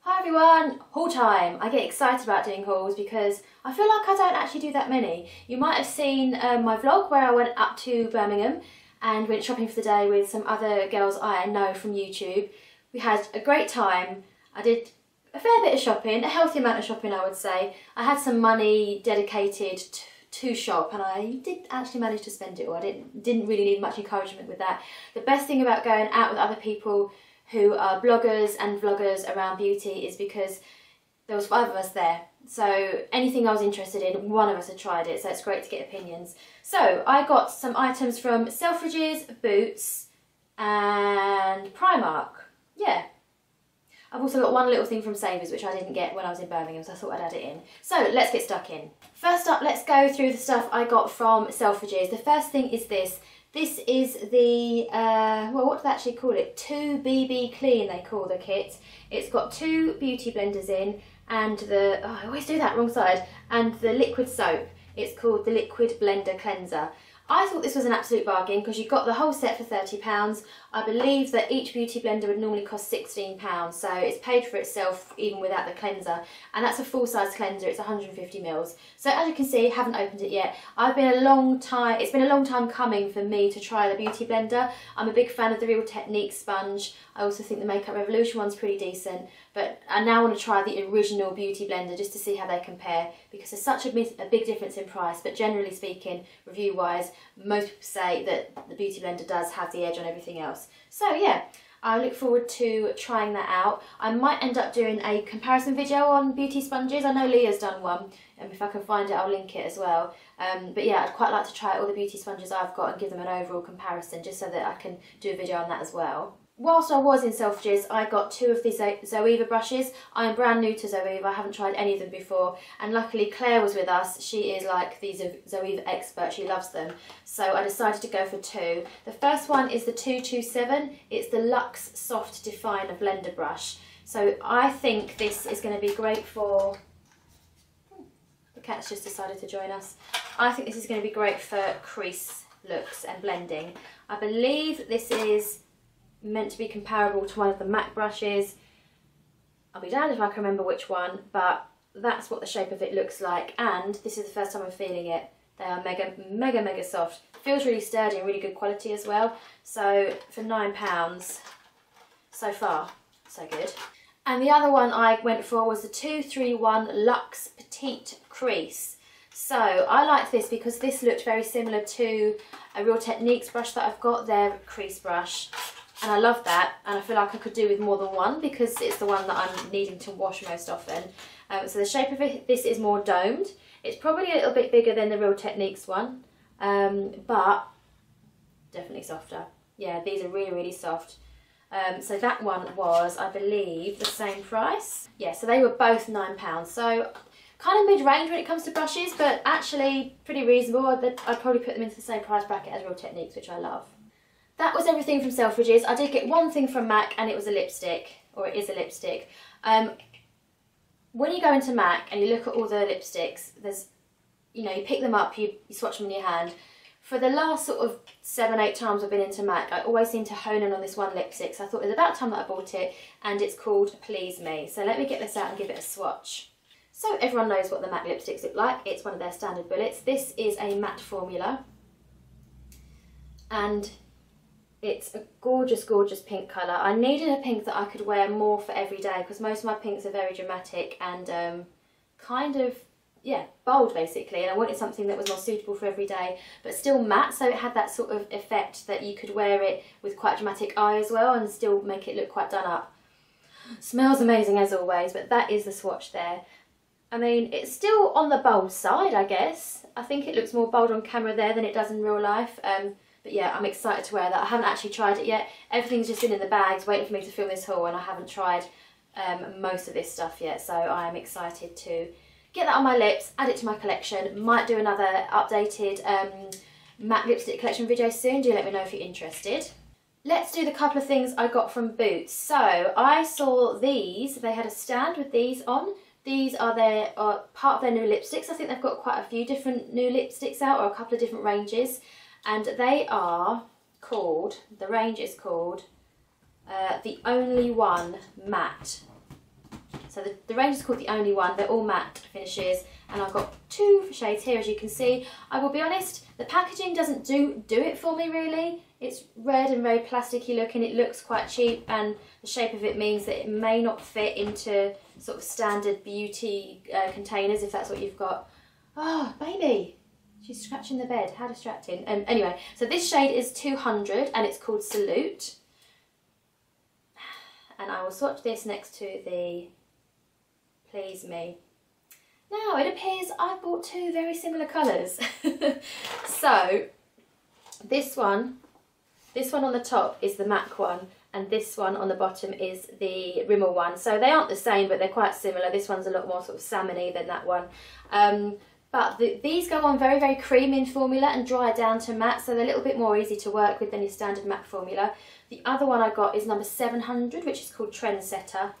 Hi everyone, haul time. I get excited about doing hauls because I feel like I don't actually do that many. You might have seen my vlog where I went up to Birmingham and went shopping for the day with some other girls I know from YouTube. We had a great time. I did a fair bit of shopping, a healthy amount of shopping I would say. I had some money dedicated to shop and I did actually manage to spend it all. I didn't really need much encouragement with that. The best thing about going out with other people who are bloggers and vloggers around beauty is because there was 5 of us there. So anything I was interested in, one of us had tried it, so it's great to get opinions. So I got some items from Selfridges, Boots and Primark. Yeah. I've also got one little thing from Savers which I didn't get when I was in Birmingham, so I thought I'd add it in. So let's get stuck in. First up, let's go through the stuff I got from Selfridges. The first thing is this. This is the, well, what do they actually call it? 2BB Clean, they call the kit. It's got 2 beauty blenders in and the, oh, I always do that, wrong side, and the liquid soap. It's called the Liquid Blender Cleanser. I thought this was an absolute bargain because you got the whole set for £30. I believe that each beauty blender would normally cost £16, so it's paid for itself even without the cleanser. And that's a full-size cleanser, it's 150ml. So as you can see, haven't opened it yet. It's been a long time coming for me to try the beauty blender. I'm a big fan of the Real Technique sponge. I also think the Makeup Revolution one's pretty decent, but I now want to try the original beauty blender just to see how they compare because there's such a big difference in price, but generally speaking, review-wise, most people say that the beauty blender does have the edge on everything else. So yeah, I look forward to trying that out. I might end up doing a comparison video on beauty sponges. I know Leah's done one, and if I can find it I'll link it as well. But yeah, I'd quite like to try all the beauty sponges I've got and give them an overall comparison just so that I can do a video on that as well. Whilst I was in Selfridges, I got 2 of these Zoeva brushes. I'm brand new to Zoeva, I haven't tried any of them before, and luckily Claire was with us. She is like the Zoeva expert, she loves them. So I decided to go for 2. The first one is the 227, it's the Luxe Soft Definer Blender Brush. So I think this is going to be great for... The cat's just decided to join us. I think this is going to be great for crease looks and blending. I believe this is meant to be comparable to one of the MAC brushes. I'll be damned if I can remember which one, but that's what the shape of it looks like, and this is the first time I'm feeling it. They are mega soft. Feels really sturdy and really good quality as well. So for £9, so far, so good. And the other one I went for was the 231 Luxe Petite Crease. So I liked this because this looked very similar to a Real Techniques brush that I've got, their crease brush. And I love that, and I feel like I could do with more than one because it's the one that I'm needing to wash most often. So the shape of it, this is more domed. It's probably a little bit bigger than the Real Techniques one, but definitely softer. Yeah, these are really soft. So that one was, I believe, the same price. Yeah, so they were both £9. So kind of mid-range when it comes to brushes, but actually pretty reasonable. I'd probably put them into the same price bracket as Real Techniques, which I love. That was everything from Selfridges. I did get one thing from MAC and it was a lipstick, or it is a lipstick. When you go into MAC and you look at all the lipsticks, there's, you know, you pick them up, you swatch them in your hand. For the last sort of 7-8 times I've been into MAC, I always seem to hone in on this one lipstick, so I thought it was about time that I bought it, and it's called Please Me. So let me get this out and give it a swatch. So everyone knows what the MAC lipsticks look like. It's one of their standard bullets. This is a matte formula, and it's a gorgeous pink colour. I needed a pink that I could wear more for every day because most of my pinks are very dramatic and kind of, yeah, bold basically, and I wanted something that was more suitable for every day but still matte, so it had that sort of effect that you could wear it with quite a dramatic eye as well and still make it look quite done up. Smells amazing as always, but that is the swatch there. I mean, it's still on the bold side, I guess. I think it looks more bold on camera there than it does in real life. But yeah, I'm excited to wear that. I haven't actually tried it yet. Everything's just been in the bags waiting for me to film this haul, and I haven't tried most of this stuff yet, so I am excited to get that on my lips, add it to my collection. Might do another updated matte lipstick collection video soon. Do let me know if you're interested. Let's do the couple of things I got from Boots. So I saw these. They had a stand with these on. These are part of their new lipsticks. I think they've got quite a few different new lipsticks out, or a couple of different ranges. And they are called, the range is called The Only One Matte. So the range is called The Only One. They're all matte finishes, and I've got 2 shades here, as you can see. I will be honest, the packaging doesn't do it for me really. It's red and very plasticky looking. It looks quite cheap, and the shape of it means that it may not fit into sort of standard beauty containers, if that's what you've got. Oh, baby, she's scratching the bed. How distracting. Anyway, so this shade is 200 and it's called Salute. And I will swatch this next to the Please Me. Now, it appears I've bought 2 very similar colours. So, this one on the top is the MAC one, and this one on the bottom is the Rimmel one. So they aren't the same, but they're quite similar. This one's a lot more sort of salmony than that one. But these go on very, very creamy in formula and dry down to matte, so they're a little bit more easy to work with than your standard matte formula. The other one I got is number 700, which is called Trendsetter.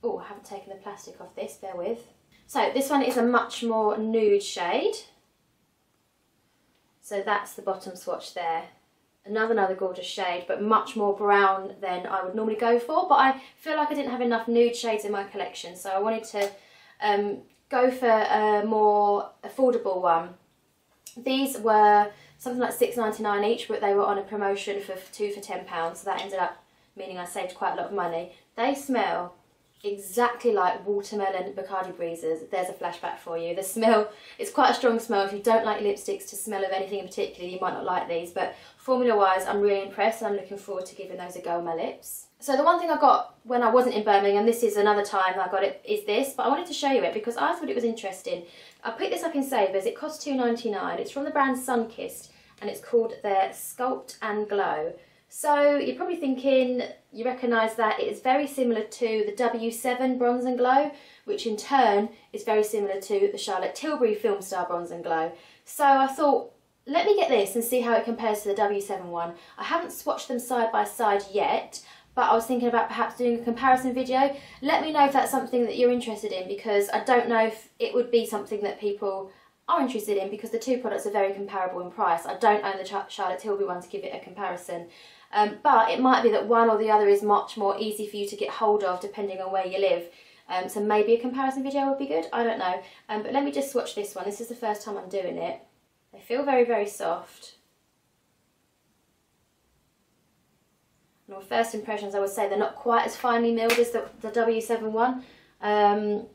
Oh, I haven't taken the plastic off this, bear with. So this one is a much more nude shade. So that's the bottom swatch there. Another gorgeous shade, but much more brown than I would normally go for. But I feel like I didn't have enough nude shades in my collection, so I wanted to go for a more affordable one. These were something like £6.99 each, but they were on a promotion for 2 for £10, so that ended up meaning I saved quite a lot of money. They smell exactly like watermelon Bacardi Breezers. There's a flashback for you. The smell, it's quite a strong smell. If you don't like lipsticks to smell of anything in particular, you might not like these, but formula wise I'm really impressed, and I'm looking forward to giving those a go on my lips. So the one thing I got when I wasn't in Birmingham, this is another time I got it, is this, but I wanted to show you it because I thought it was interesting. I picked this up in Savers. It costs £2.99. It's from the brand Sunkissed, and it's called their Sculpt and Glow. So you're probably thinking, you recognise that it is very similar to the W7 Bronze and Glow, which in turn is very similar to the Charlotte Tilbury Film Star Bronze and Glow. So I thought, let me get this and see how it compares to the W7 one. I haven't swatched them side by side yet, but I was thinking about perhaps doing a comparison video. Let me know if that's something that you're interested in, because I don't know if it would be something that people are interested in, because the 2 products are very comparable in price. I don't own the Charlotte Tilbury one to give it a comparison. But it might be that one or the other is much more easy for you to get hold of depending on where you live. So maybe a comparison video would be good, I don't know. But let me just swatch this one. This is the first time I'm doing it. They feel very, very soft. And on first impressions, I would say they're not quite as finely milled as the W7 one, and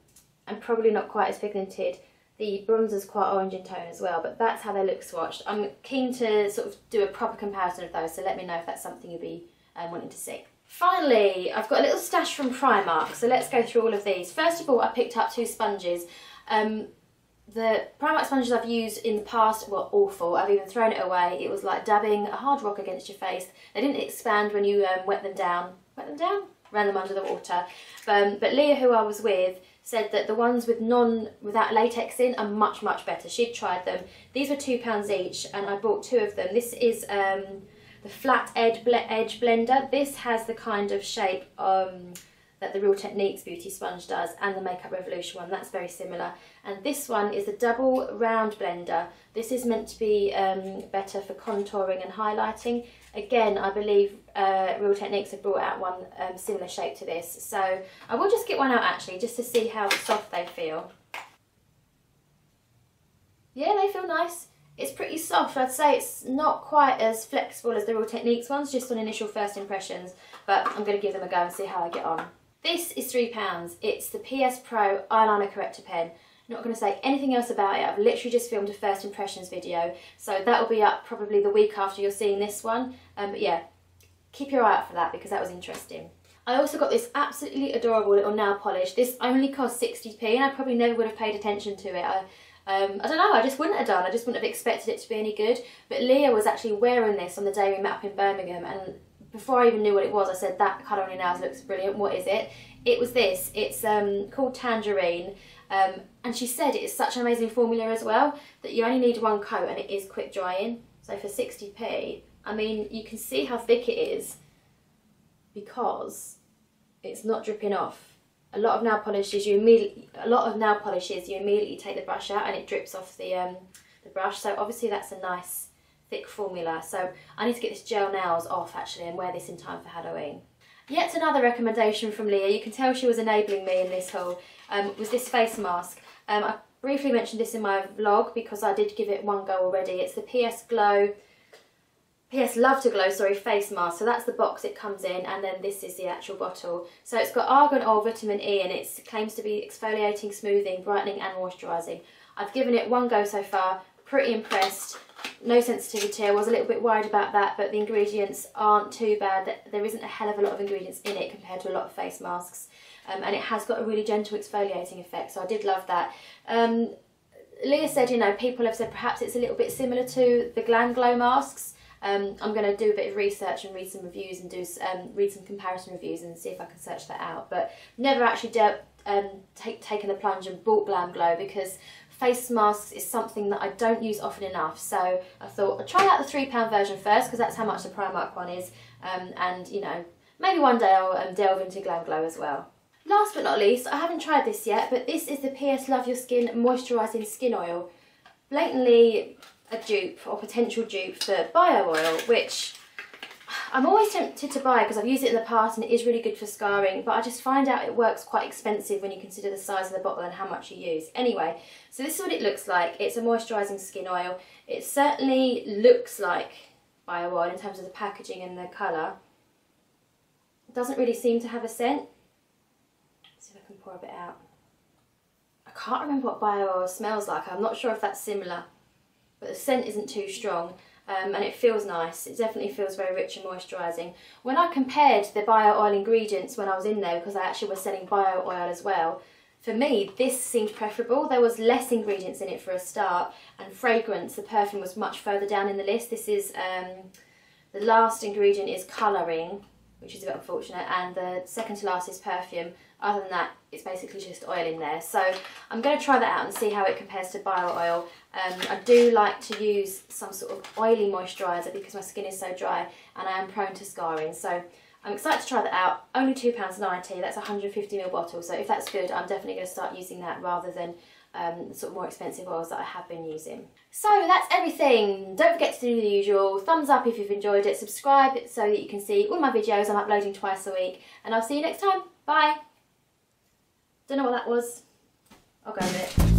probably not quite as pigmented. The bronzer's quite orange in tone as well, but that's how they look swatched. I'm keen to sort of do a proper comparison of those, so let me know if that's something you'll be wanting to see. Finally, I've got a little stash from Primark, so let's go through all of these. First of all, I picked up 2 sponges. The Primark sponges I've used in the past were awful. I've even thrown it away. It was like dabbing a hard rock against your face. They didn't expand when you wet them down. Wet them down? Ran them under the water. But Leah, who I was with, said that the ones without latex in are much, much better. She'd tried them. These were £2 each, and I bought 2 of them. This is the flat edge blender. This has the kind of shape that the Real Techniques beauty sponge does, and the Makeup Revolution one. That's very similar. And this one is the double round blender. This is meant to be better for contouring and highlighting. Again, I believe Real Techniques have brought out one similar shape to this. So I will just get one out actually, just to see how soft they feel. Yeah, they feel nice. It's pretty soft. I'd say it's not quite as flexible as the Real Techniques ones, just on initial first impressions, but I'm going to give them a go and see how I get on. This is £3. It's the PS Pro Eyeliner Corrector Pen. Not going to say anything else about it. I've literally just filmed a first impressions video, so that will be up probably the week after you're seeing this one. But yeah, keep your eye out for that because that was interesting. I also got this absolutely adorable little nail polish. This only cost 60p, and I probably never would have paid attention to it. I don't know, I just wouldn't have done. I just wouldn't have expected it to be any good. But Leah was actually wearing this on the day we met up in Birmingham, and before I even knew what it was, I said, that colour on your nails looks brilliant. What is it? It was this. It's called Tangerine. And she said it is such an amazing formula as well, that you only need 1 coat and it is quick drying. So for 60p, I mean, you can see how thick it is because it's not dripping off. A lot of nail polishes, you immediately take the brush out and it drips off the brush. So obviously that's a nice thick formula. So I need to get this gel nails off actually and wear this in time for Halloween. Yet another recommendation from Leah, you can tell she was enabling me in this haul, was this face mask. I briefly mentioned this in my vlog because I did give it one go already. It's the PS Love to Glow, sorry, face mask. So that's the box it comes in, and then this is the actual bottle. So it's got argan oil, vitamin E, and it claims to be exfoliating, smoothing, brightening and moisturising. I've given it one go so far, pretty impressed. No sensitivity. I was a little bit worried about that, but the ingredients aren't too bad. There isn't a hell of a lot of ingredients in it compared to a lot of face masks, and it has got a really gentle exfoliating effect, so I did love that. Leah said, you know, people have said perhaps it's a little bit similar to the Glam Glow masks. I'm going to do a bit of research and read some reviews and do read some comparison reviews and see if I can search that out, but never actually taken the plunge and bought Glam Glow because face masks is something that I don't use often enough, so I thought I'd try out the £3 version first because that's how much the Primark one is, and you know, maybe one day I'll delve into Glam Glow as well. Last but not least, I haven't tried this yet, but this is the PS Love Your Skin Moisturising Skin Oil. Blatantly a dupe or potential dupe for bio oil, which I'm always tempted to buy because I've used it in the past and it is really good for scarring, but I just find out it works quite expensive when you consider the size of the bottle and how much you use. Anyway, so this is what it looks like. It's a moisturising skin oil. It certainly looks like bio oil in terms of the packaging and the colour. It doesn't really seem to have a scent. Let's see if I can pour a bit out. I can't remember what bio oil smells like. I'm not sure if that's similar, but the scent isn't too strong. And it feels nice. It definitely feels very rich and moisturising. When I compared the bio oil ingredients when I was in there, because I actually was selling bio oil as well, for me this seemed preferable. There was less ingredients in it for a start, and fragrance, the perfume, was much further down in the list. This is, the last ingredient is colouring, which is a bit unfortunate, and the second to last is perfume. Other than that, it's basically just oil in there. So I'm going to try that out and see how it compares to bio oil. I do like to use some sort of oily moisturiser because my skin is so dry and I am prone to scarring. So I'm excited to try that out. Only £2.90, that's a 150ml bottle. So if that's good, I'm definitely going to start using that rather than sort of more expensive oils that I have been using. So that's everything. Don't forget to do the usual. Thumbs up if you've enjoyed it. Subscribe so that you can see all my videos. I'm uploading twice a week. And I'll see you next time. Bye. Don't know what that was. I'll go with it.